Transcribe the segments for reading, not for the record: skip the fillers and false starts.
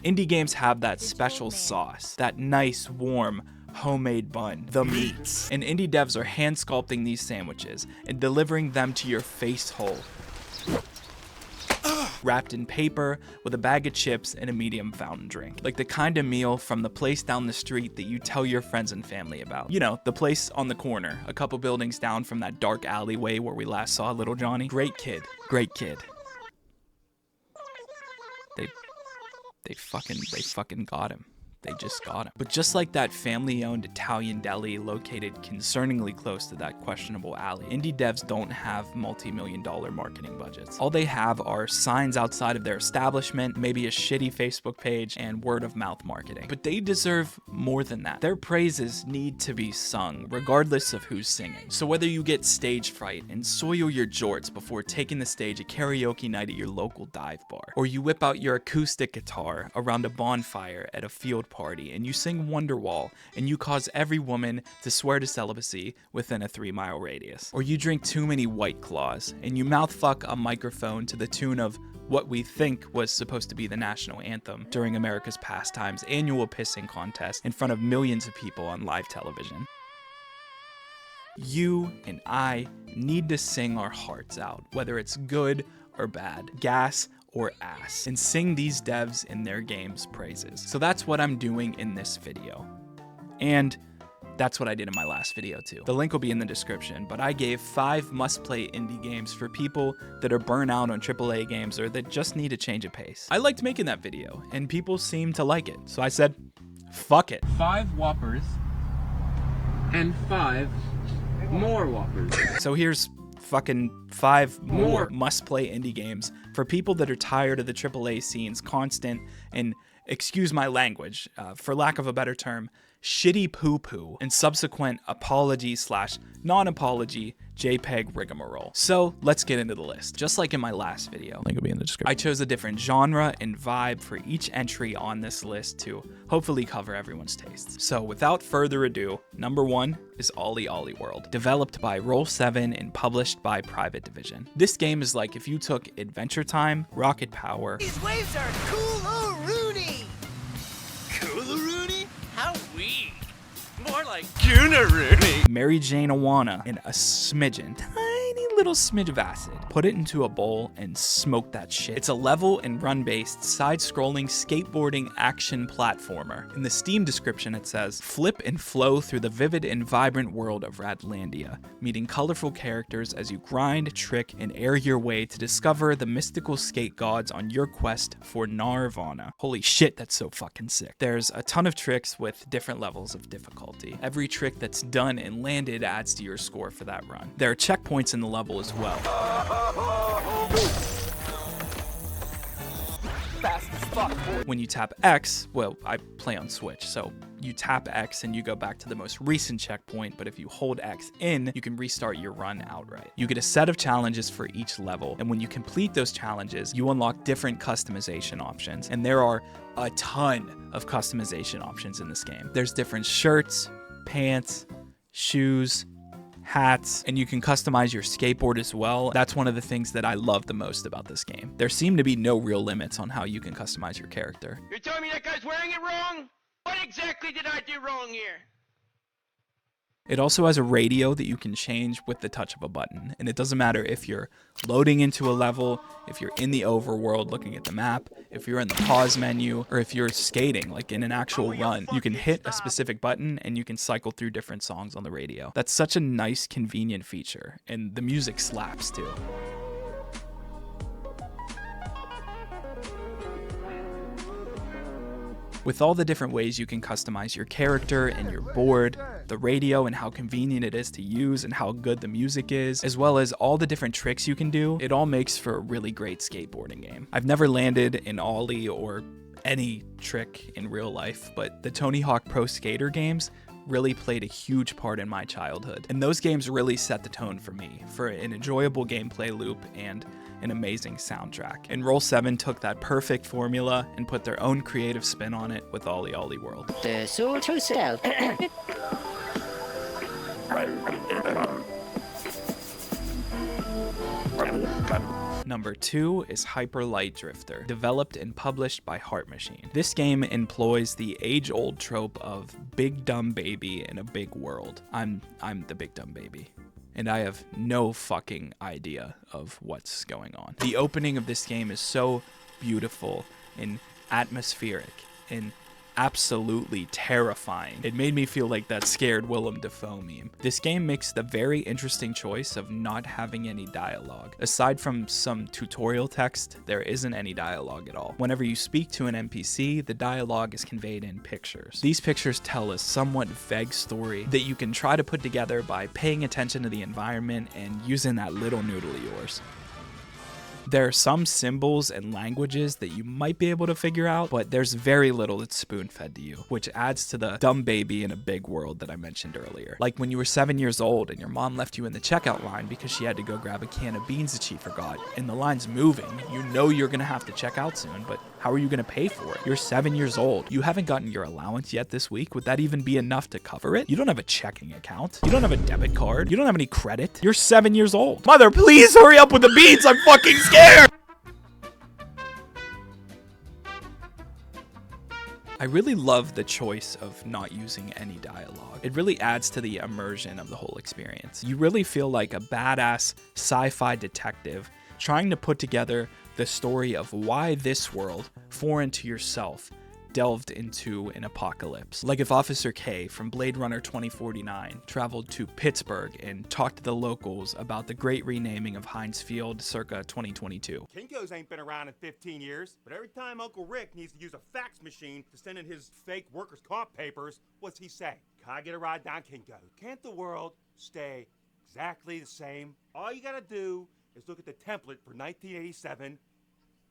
Indie games have that special sauce, that nice, warm, homemade bun, the meats. And indie devs are hand sculpting these sandwiches and delivering them to your face hole, wrapped in paper with a bag of chips and a medium fountain drink. Like the kind of meal from the place down the street that you tell your friends and family about. You know, the place on the corner, a couple buildings down from that dark alleyway where we last saw little Johnny. Great kid. Great kid. They fucking got him. They just got him. But just like that family-owned Italian deli located concerningly close to that questionable alley, indie devs don't have multi-million-dollar marketing budgets. All they have are signs outside of their establishment, maybe a shitty Facebook page, and word-of-mouth marketing. But they deserve more than that. Their praises need to be sung, regardless of who's singing. So whether you get stage fright and soil your jorts before taking the stage at karaoke night at your local dive bar, or you whip out your acoustic guitar around a bonfire at a field party and you sing Wonderwall and you cause every woman to swear to celibacy within a 3-mile radius, or you drink too many White Claws and you mouthfuck a microphone to the tune of what we think was supposed to be the national anthem during America's Pastime's annual pissing contest in front of millions of people on live television. You and I need to sing our hearts out, whether it's good or bad, gas or ass, and sing these devs in their game's praises. So that's what I'm doing in this video. And that's what I did in my last video too. The link will be in the description, but I gave 5 must-play indie games for people that are burnt out on AAA games or that just need a change of pace. I liked making that video, and people seemed to like it, so I said, fuck it. 5 Whoppers and 5 more Whoppers. So here's fucking 5 more must-play indie games for people that are tired of the AAA scene's constant and, excuse my language, for lack of a better term, shitty poo-poo and subsequent apology/non-apology JPEG rigmarole. So let's get into the list. Just like in my last video, link will be in the description, I chose a different genre and vibe for each entry on this list to hopefully cover everyone's tastes. So without further ado, number 1 is OlliOlli World, developed by Roll7 and published by Private Division. This game is like if you took Adventure Time, Rocket Power. These waves are cool-o-rooney! Cool-o-rooney? How weak. More like Goonarooney. Mary Jane Awana, and a smidgen, tiny little smidge of acid. Put it into a bowl and smoke that shit. It's a level and run-based, side-scrolling, skateboarding action platformer. In the Steam description it says, flip and flow through the vivid and vibrant world of Radlandia, meeting colorful characters as you grind, trick, and air your way to discover the mystical skate gods on your quest for Nirvana. Holy shit, that's so fucking sick. There's a ton of tricks with different levels of difficulty. Every trick that's done and landed adds to your score for that run. There are checkpoints in the level as well. Fast as fuck. When you tap X, well, I play on Switch, so you tap X and you go back to the most recent checkpoint, but if you hold X in, you can restart your run outright. You get a set of challenges for each level, and when you complete those challenges, you unlock different customization options, and there are a ton of customization options in this game. There's different shirts, pants, shoes, hats, and you can customize your skateboard as well. That's one of the things that I love the most about this game. There seem to be no real limits on how you can customize your character. You're telling me that guy's wearing it wrong? What exactly did I do wrong here? It also has a radio that you can change with the touch of a button, and it doesn't matter if you're loading into a level, if you're in the overworld looking at the map, if you're in the pause menu, or if you're skating, like in an actual run. You can hit a specific button and you can cycle through different songs on the radio. That's such a nice, convenient feature, and the music slaps too. With all the different ways you can customize your character and your board, the radio and how convenient it is to use and how good the music is, as well as all the different tricks you can do, it all makes for a really great skateboarding game. I've never landed an ollie or any trick in real life, but the Tony Hawk Pro Skater games really played a huge part in my childhood. And those games really set the tone for me, for an enjoyable gameplay loop and an amazing soundtrack. And Roll7 took that perfect formula and put their own creative spin on it with OlliOlli World. The soul to sell. Number 2 is Hyper Light Drifter, developed and published by Heart Machine. This game employs the age-old trope of big dumb baby in a big world. I'm the big dumb baby, and I have no fucking idea of what's going on. The opening of this game is so beautiful and atmospheric and absolutely terrifying. It made me feel like that scared Willem Dafoe meme. This game makes the very interesting choice of not having any dialogue. Aside from some tutorial text, there isn't any dialogue at all. Whenever you speak to an NPC, the dialogue is conveyed in pictures. These pictures tell a somewhat vague story that you can try to put together by paying attention to the environment and using that little noodle of yours. There are some symbols and languages that you might be able to figure out, but there's very little that's spoon-fed to you, which adds to the dumb baby in a big world that I mentioned earlier. Like when you were 7 years old and your mom left you in the checkout line because she had to go grab a can of beans that she forgot, and the line's moving, you know you're gonna have to check out soon, but how are you gonna pay for it? You're 7 years old. You haven't gotten your allowance yet this week. Would that even be enough to cover it? You don't have a checking account. You don't have a debit card. You don't have any credit. You're 7 years old. Mother, please hurry up with the beans. I'm fucking scared. I really love the choice of not using any dialogue. It really adds to the immersion of the whole experience. You really feel like a badass sci-fi detective trying to put together the story of why this world, foreign to yourself, delved into an apocalypse. Like if Officer K from Blade Runner 2049 traveled to Pittsburgh and talked to the locals about the great renaming of Heinz Field circa 2022. Kinko's ain't been around in 15 years, but every time Uncle Rick needs to use a fax machine to send in his fake workers' comp papers, what's he say? Can I get a ride down Kinko? Can't the world stay exactly the same? All you gotta do is look at the template for 1987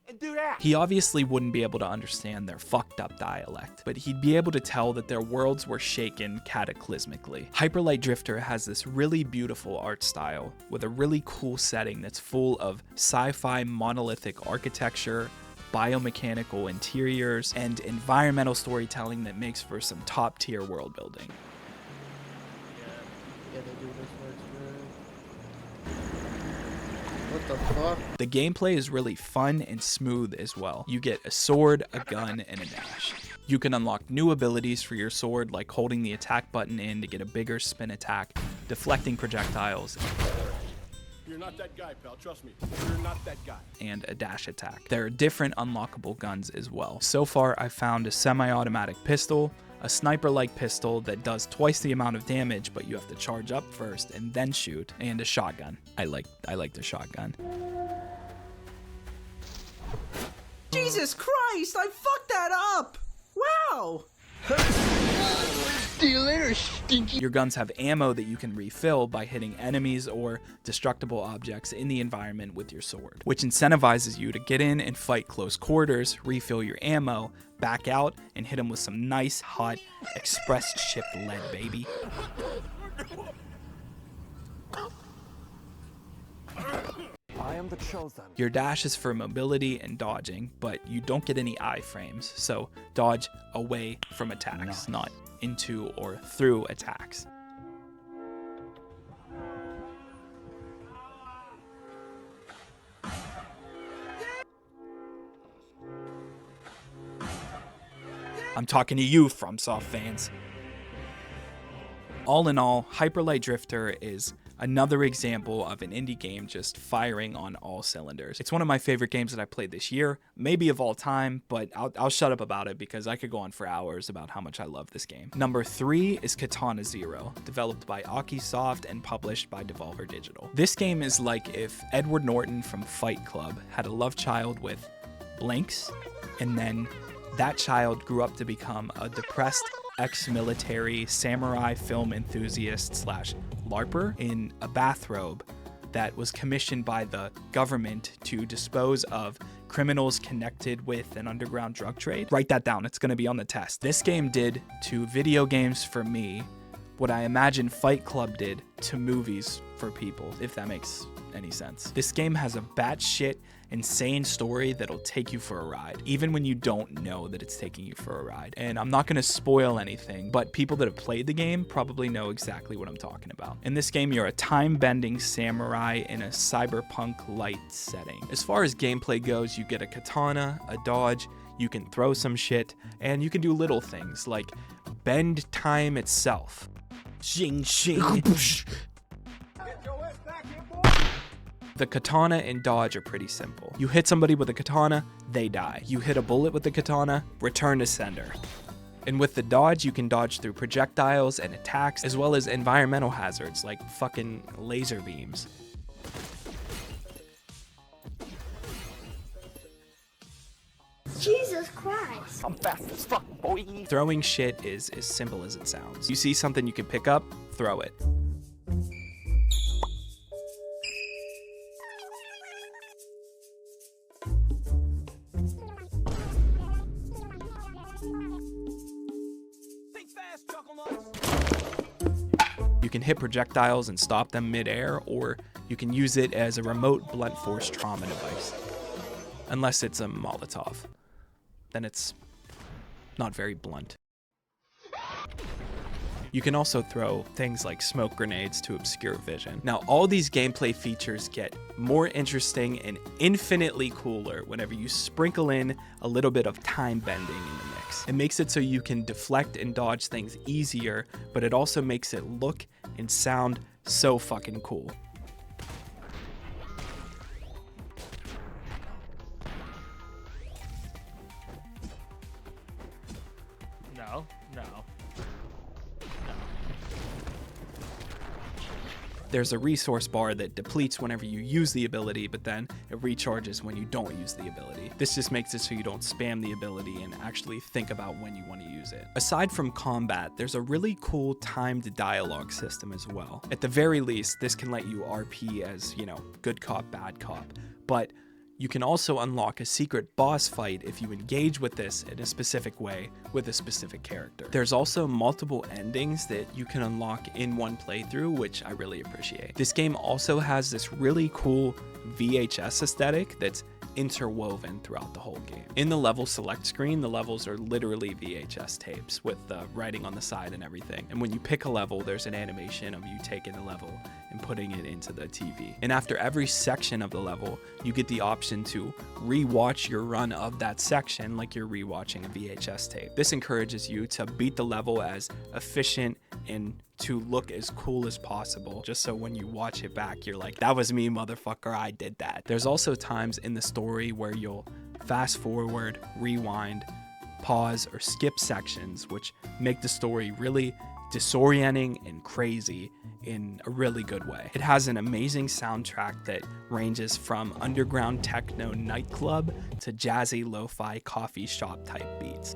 and do that. He obviously wouldn't be able to understand their fucked up dialect, but he'd be able to tell that their worlds were shaken cataclysmically. Hyper Light Drifter has this really beautiful art style with a really cool setting that's full of sci-fi monolithic architecture, biomechanical interiors, and environmental storytelling that makes for some top-tier world building. Yeah, they do this works good. What the fuck? The gameplay is really fun and smooth as well. You get a sword, a gun, and a dash. You can unlock new abilities for your sword, like holding the attack button in to get a bigger spin attack, deflecting projectiles, You're not that guy, pal. Trust me. You're not that guy. and a dash attack. There are different unlockable guns as well. So far, I've found a semi-automatic pistol, a sniper-like pistol that does twice the amount of damage, but you have to charge up first and then shoot, and a shotgun. I like the shotgun. Jesus Christ, I fucked that up! Wow! See you later, stinky. Your guns have ammo that you can refill by hitting enemies or destructible objects in the environment with your sword, which incentivizes you to get in and fight close quarters, refill your ammo, back out, and hit them with some nice, hot, express shipped lead, baby. I am the chosen. Your dash is for mobility and dodging, but you don't get any iframes, so dodge away from attacks, not into or through attacks. I'm talking to you, FromSoft fans. All in all, Hyper Light Drifter is another example of an indie game just firing on all cylinders. It's one of my favorite games that I played this year, maybe of all time, but I'll shut up about it because I could go on for hours about how much I love this game. Number 3 is Katana ZERO, developed by Akisoft and published by Devolver Digital. This game is like if Edward Norton from Fight Club had a love child with Blinks, and then that child grew up to become a depressed ex-military samurai film enthusiast slash LARPer in a bathrobe that was commissioned by the government to dispose of criminals connected with an underground drug trade. Write that down, it's gonna be on the test. This game did to video games for me what I imagine Fight Club did to movies for people, if that makes any sense. This game has a batshit insane story that'll take you for a ride, even when you don't know that it's taking you for a ride. And I'm not gonna spoil anything, but people that have played the game probably know exactly what I'm talking about. In this game, you're a time-bending samurai in a cyberpunk light setting. As far as gameplay goes, you get a katana, a dodge, you can throw some shit, and you can do little things like bend time itself. Xing xing. The katana and dodge are pretty simple. You hit somebody with a katana, they die. You hit a bullet with the katana, return to sender. And with the dodge, you can dodge through projectiles and attacks, as well as environmental hazards like fucking laser beams. Jesus Christ. I'm fast as fuck, boy. Throwing shit is as simple as it sounds. You see something you can pick up, throw it. You can hit projectiles and stop them mid-air, or you can use it as a remote blunt force trauma device. Unless it's a Molotov. Then it's not very blunt. You can also throw things like smoke grenades to obscure vision. Now, all these gameplay features get more interesting and infinitely cooler whenever you sprinkle in a little bit of time bending in the mix. It makes it so you can deflect and dodge things easier, but it also makes it look and sound so fucking cool. No. There's a resource bar that depletes whenever you use the ability, but then it recharges when you don't use the ability. This just makes it so you don't spam the ability and actually think about when you want to use it. Aside from combat, there's a really cool timed dialogue system as well. At the very least, this can let you RP as, good cop, bad cop, but you can also unlock a secret boss fight if you engage with this in a specific way with a specific character. There's also multiple endings that you can unlock in one playthrough, which I really appreciate. This game also has this really cool VHS aesthetic that's interwoven throughout the whole game. In the level select screen, the levels are literally VHS tapes with the writing on the side and everything. And when you pick a level, there's an animation of you taking the level and putting it into the TV. And after every section of the level, you get the option to re-watch your run of that section like you're re-watching a VHS tape. This encourages you to beat the level as efficient and to look as cool as possible, just so when you watch it back, you're like, that was me, motherfucker, I did that. There's also times in the story where you'll fast forward, rewind, pause, or skip sections, which make the story really disorienting and crazy in a really good way. It has an amazing soundtrack that ranges from underground techno nightclub to jazzy lo-fi coffee shop type beats.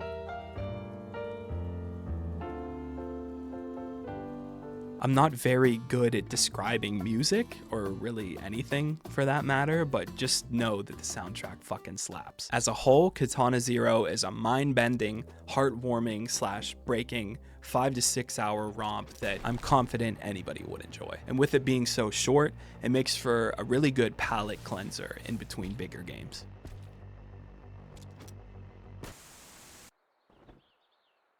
I'm not very good at describing music, or really anything for that matter, but just know that the soundtrack fucking slaps. As a whole, Katana ZERO is a mind-bending, heartwarming / breaking 5 to 6 hour romp that I'm confident anybody would enjoy. And with it being so short, it makes for a really good palate cleanser in between bigger games.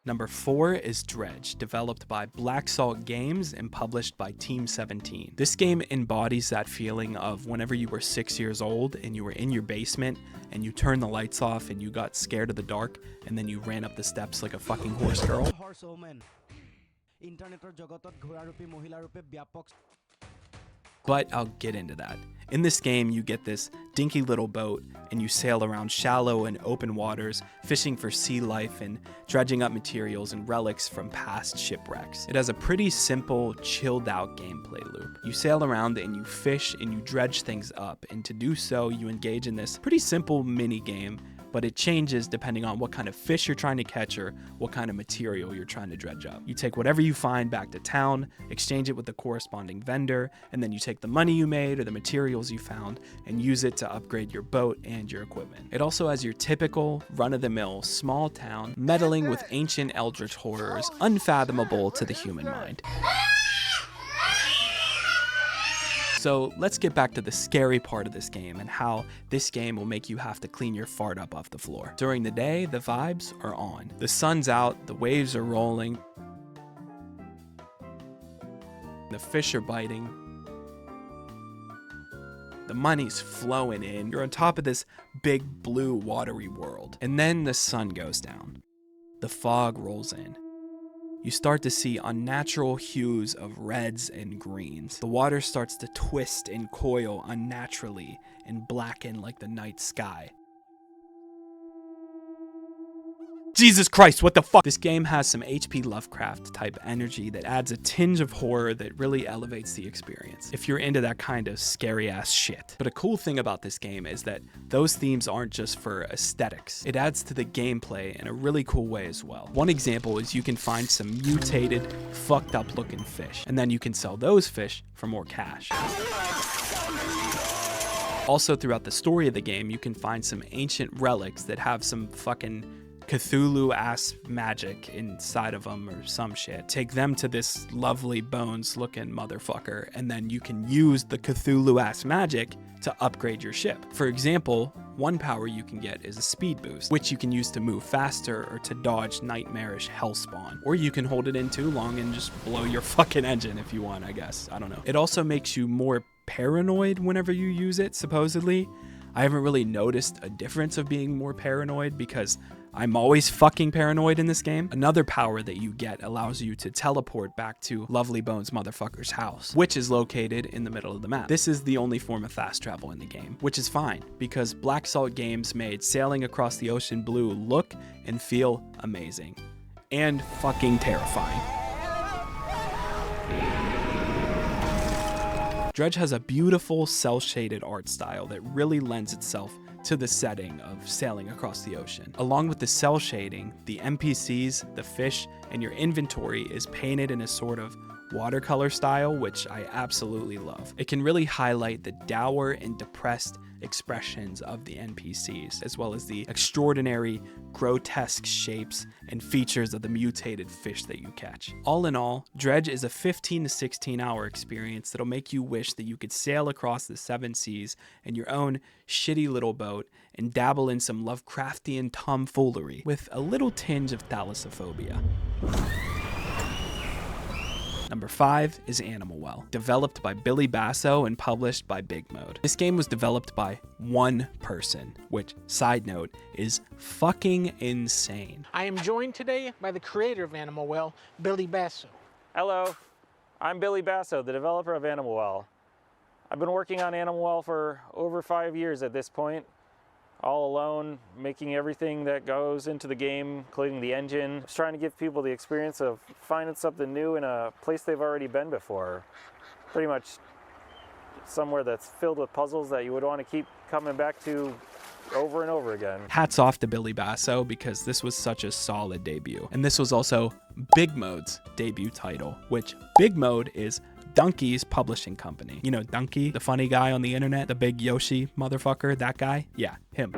Number 4 is DREDGE, developed by Black Salt Games and published by Team 17. This game embodies that feeling of whenever you were 6 years old and you were in your basement and you turned the lights off and you got scared of the dark and then you ran up the steps like a fucking horse girl. But I'll get into that. In this game, you get this dinky little boat and you sail around shallow and open waters, fishing for sea life and dredging up materials and relics from past shipwrecks. It has a pretty simple, chilled out gameplay loop. You sail around and you fish and you dredge things up, and to do so, you engage in this pretty simple mini game but it changes depending on what kind of fish you're trying to catch or what kind of material you're trying to dredge up. You take whatever you find back to town, exchange it with the corresponding vendor, and then you take the money you made or the materials you found and use it to upgrade your boat and your equipment. It also has your typical run-of-the-mill small town meddling with ancient eldritch horrors unfathomable to the human mind. So let's get back to the scary part of this game and how this game will make you have to clean your fart up off the floor. During the day, the vibes are on. The sun's out, the waves are rolling, the fish are biting, the money's flowing in. You're on top of this big blue watery world. And then the sun goes down. The fog rolls in. You start to see unnatural hues of reds and greens. The water starts to twist and coil unnaturally and blacken like the night sky. Jesus Christ, what the fuck? This game has some H.P. Lovecraft type energy that adds a tinge of horror that really elevates the experience, if you're into that kind of scary ass shit. But a cool thing about this game is that those themes aren't just for aesthetics. It adds to the gameplay in a really cool way as well. One example is you can find some mutated, fucked up looking fish, and then you can sell those fish for more cash. Also, throughout the story of the game, you can find some ancient relics that have some fucking Cthulhu-ass magic inside of them or some shit. Take them to this lovely bones-looking motherfucker, and then you can use the Cthulhu-ass magic to upgrade your ship. For example, one power you can get is a speed boost, which you can use to move faster or to dodge nightmarish hellspawn. Or you can hold it in too long and just blow your fucking engine if you want, I guess. I don't know. It also makes you more paranoid whenever you use it, supposedly. I haven't really noticed a difference of being more paranoid because I'm always fucking paranoid in this game. Another power that you get allows you to teleport back to Lovely Bones motherfucker's house, which is located in the middle of the map. This is the only form of fast travel in the game, which is fine because Black Salt Games made sailing across the ocean blue look and feel amazing and fucking terrifying. Dredge has a beautiful cel-shaded art style that really lends itself to the setting of sailing across the ocean. Along with the cel shading, the NPCs, the fish, and your inventory is painted in a sort of watercolor style, which I absolutely love. It can really highlight the dour and depressed expressions of the NPCs, as well as the extraordinary, grotesque shapes and features of the mutated fish that you catch. All in all, Dredge is a 15 to 16 hour experience that'll make you wish that you could sail across the 7 seas in your own shitty little boat and dabble in some Lovecraftian tomfoolery with a little tinge of thalassophobia. Number 5 is Animal Well, developed by Billy Basso and published by Big Mode. This game was developed by one person, which, side note, is fucking insane. I am joined today by the creator of Animal Well, Billy Basso. Hello, I'm Billy Basso, the developer of Animal Well. I've been working on Animal Well for over 5 years at this point, all alone, making everything that goes into the game, including the engine. Just trying to give people the experience of finding something new in a place they've already been before. Pretty much somewhere that's filled with puzzles that you would want to keep coming back to over and over again. Hats off to Billy Basso because this was such a solid debut. And this was also Big Mode's debut title, which Big Mode is Donkey's publishing company. You know Donkey, the funny guy on the internet, the big Yoshi motherfucker, that guy? Yeah, him.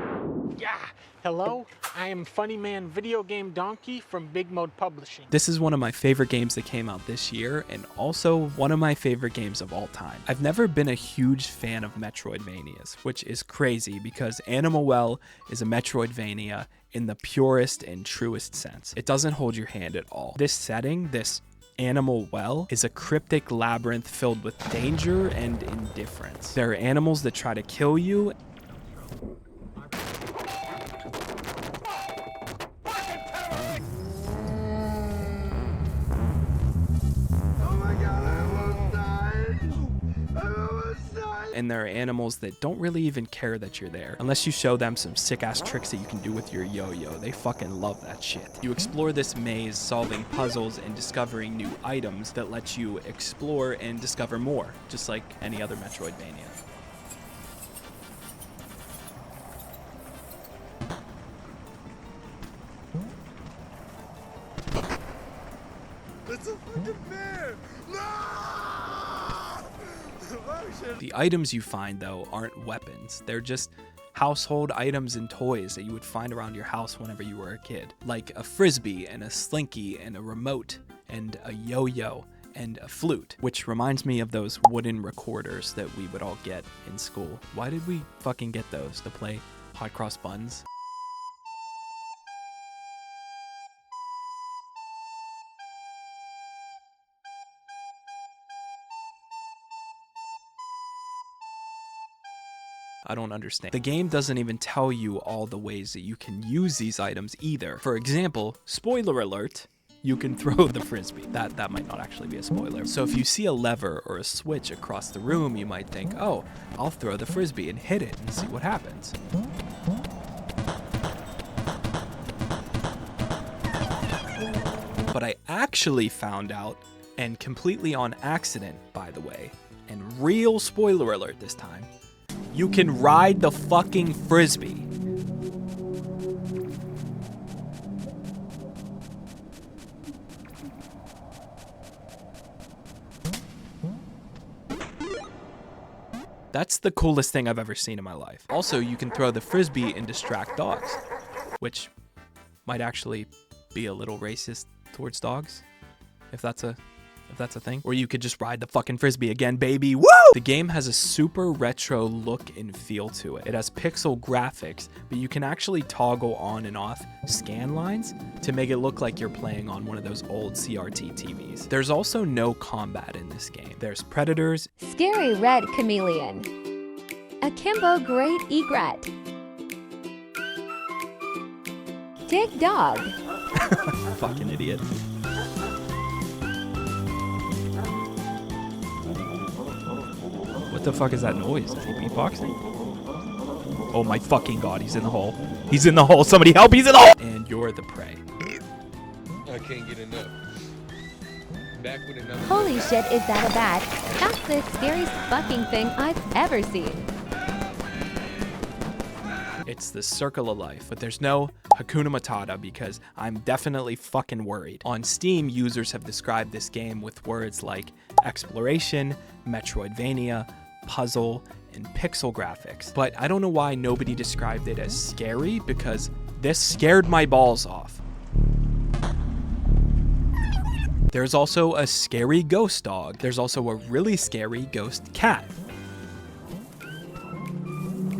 Yeah. Hello, I am Funny Man Video Game Donkey from Big Mode Publishing. This is one of my favorite games that came out this year and also one of my favorite games of all time. I've never been a huge fan of Metroidvanias, which is crazy because Animal Well is a Metroidvania in the purest and truest sense. It doesn't hold your hand at all. This setting, this Animal Well, is a cryptic labyrinth filled with danger and indifference. There are animals that try to kill you. And there are animals that don't really even care that you're there. Unless you show them some sick-ass tricks that you can do with your yo-yo. They fucking love that shit. You explore this maze, solving puzzles and discovering new items that let you explore and discover more, just like any other Metroidvania. It's a fucking bear! No! Oh, shit. The items you find, though, aren't weapons. They're just household items and toys that you would find around your house whenever you were a kid. Like a frisbee and a slinky and a remote and a yo-yo and a flute. Which reminds me of those wooden recorders that we would all get in school. Why did we fucking get those? To play hot cross buns? I don't understand. The game doesn't even tell you all the ways that you can use these items either. For example, spoiler alert, you can throw the frisbee. That might not actually be a spoiler. So if you see a lever or a switch across the room, you might think, oh, I'll throw the frisbee and hit it and see what happens. But I actually found out, and completely on accident, by the way, and real spoiler alert this time, you can ride the fucking frisbee. That's the coolest thing I've ever seen in my life. Also, you can throw the frisbee and distract dogs, which might actually be a little racist towards dogs, if that's a thing. Or you could just ride the fucking frisbee again, baby. Woo! The game has a super retro look and feel to it. It has pixel graphics, but you can actually toggle on and off scan lines to make it look like you're playing on one of those old CRT TVs. There's also no combat in this game. There's predators, Scary Red Chameleon, Akimbo Great Egret, Dig Dog, fucking idiot. What the fuck is that noise? Is he beatboxing? Oh my fucking god, he's in the hole. He's in the hole. Somebody help, he's in the hole! And you're the prey. I can't get enough. Back with another. Holy shit, is that a bat? That's the scariest fucking thing I've ever seen. It's the circle of life, but there's no Hakuna Matata because I'm definitely fucking worried. On Steam, users have described this game with words like exploration, Metroidvania, puzzle, and pixel graphics. But I don't know why nobody described it as scary, because this scared my balls off. There's also a scary ghost dog. There's also a really scary ghost cat.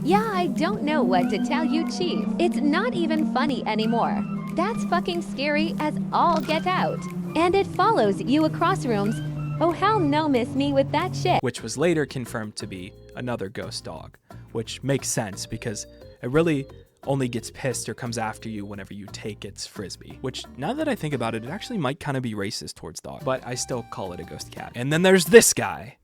Yeah, I don't know what to tell you, Chief. It's not even funny anymore. That's fucking scary as all get out. And it follows you across rooms. Oh, hell no, miss me with that shit. Which was later confirmed to be another ghost dog, which makes sense because it really only gets pissed or comes after you whenever you take its frisbee. Which, now that I think about it, it actually might kind of be racist towards dogs, but I still call it a ghost cat. And then there's this guy,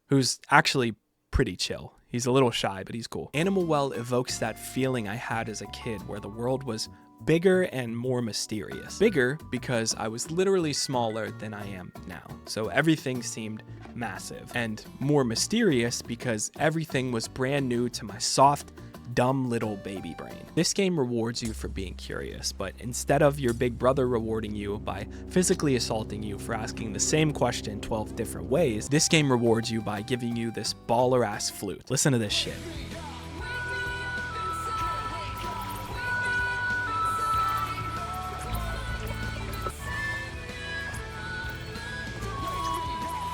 who's actually pretty chill. He's a little shy, but he's cool. Animal Well evokes that feeling I had as a kid where the world was bigger and more mysterious. Bigger because I was literally smaller than I am now, so everything seemed massive. And more mysterious because everything was brand new to my soft, dumb little baby brain. This game rewards you for being curious, but instead of your big brother rewarding you by physically assaulting you for asking the same question 12 different ways, this game rewards you by giving you this baller ass flute. Listen to this shit.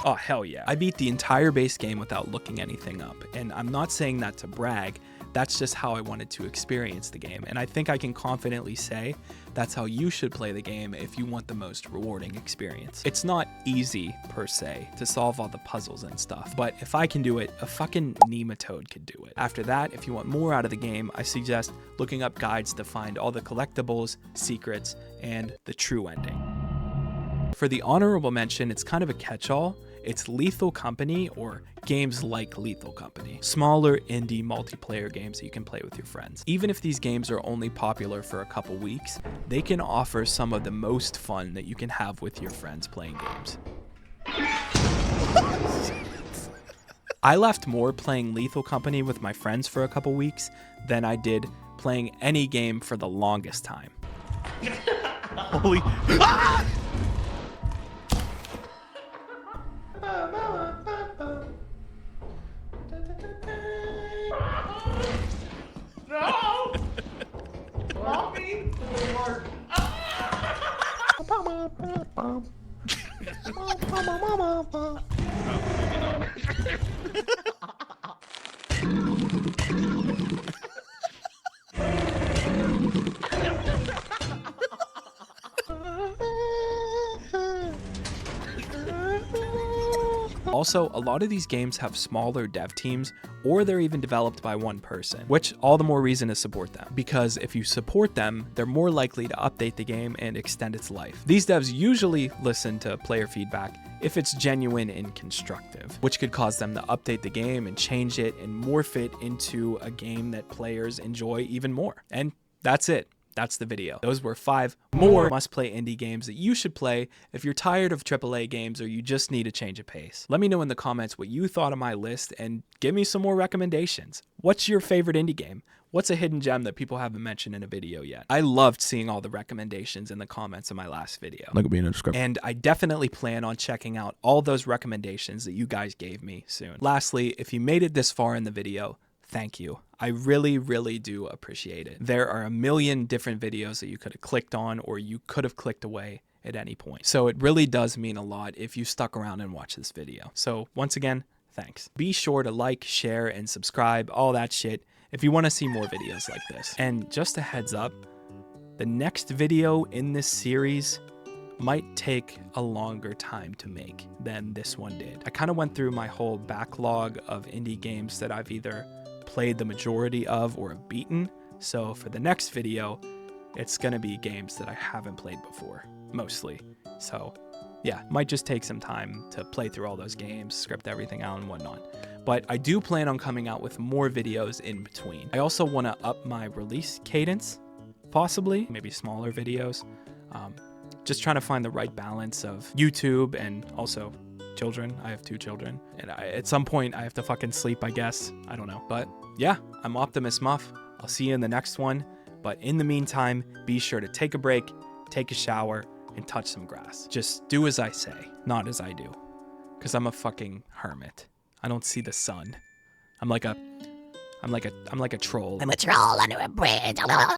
Oh, hell yeah. I beat the entire base game without looking anything up, and I'm not saying that to brag, that's just how I wanted to experience the game, and I think I can confidently say that's how you should play the game if you want the most rewarding experience. It's not easy, per se, to solve all the puzzles and stuff, but if I can do it, a fucking nematode could do it. After that, if you want more out of the game, I suggest looking up guides to find all the collectibles, secrets, and the true ending. For the honorable mention, it's kind of a catch-all. It's Lethal Company, or games like Lethal Company. Smaller indie multiplayer games that you can play with your friends. Even if these games are only popular for a couple weeks, they can offer some of the most fun that you can have with your friends playing games. I left more playing Lethal Company with my friends for a couple weeks than I did playing any game for the longest time. Holy... Also, a lot of these games have smaller dev teams, or they're even developed by one person, which all the more reason to support them, because if you support them, they're more likely to update the game and extend its life. These devs usually listen to player feedback if it's genuine and constructive, which could cause them to update the game and change it and morph it into a game that players enjoy even more. And that's it. That's the video. Those were 5 more must-play indie games that you should play if you're tired of AAA games or you just need a change of pace. Let me know in the comments what you thought of my list and give me some more recommendations. What's your favorite indie game? What's a hidden gem that people haven't mentioned in a video yet? I loved seeing all the recommendations in the comments of my last video. Look at me in the description. And I definitely plan on checking out all those recommendations that you guys gave me soon. Lastly, if you made it this far in the video, thank you. I really, really do appreciate it. There are a million different videos that you could have clicked on or you could have clicked away at any point. So it really does mean a lot if you stuck around and watched this video. So once again, thanks. Be sure to like, share, and subscribe, all that shit, if you want to see more videos like this. And just a heads up, the next video in this series might take a longer time to make than this one did. I kind of went through my whole backlog of indie games that I've either played the majority of or have beaten. So for the next video, it's gonna be games that I haven't played before, mostly. So yeah, might just take some time to play through all those games, script everything out and whatnot. But I do plan on coming out with more videos in between. I also want to up my release cadence, possibly, maybe smaller videos. Just trying to find the right balance of YouTube and also children. I have 2 children, and at some point I have to fucking sleep, I guess. I don't know. But yeah, I'm Optimus Muff. I'll see you in the next one. But in the meantime, be sure to take a break, take a shower, and touch some grass. Just do as I say, not as I do. Because I'm a fucking hermit. I don't see the sun. I'm like a troll. I'm a troll under a bridge.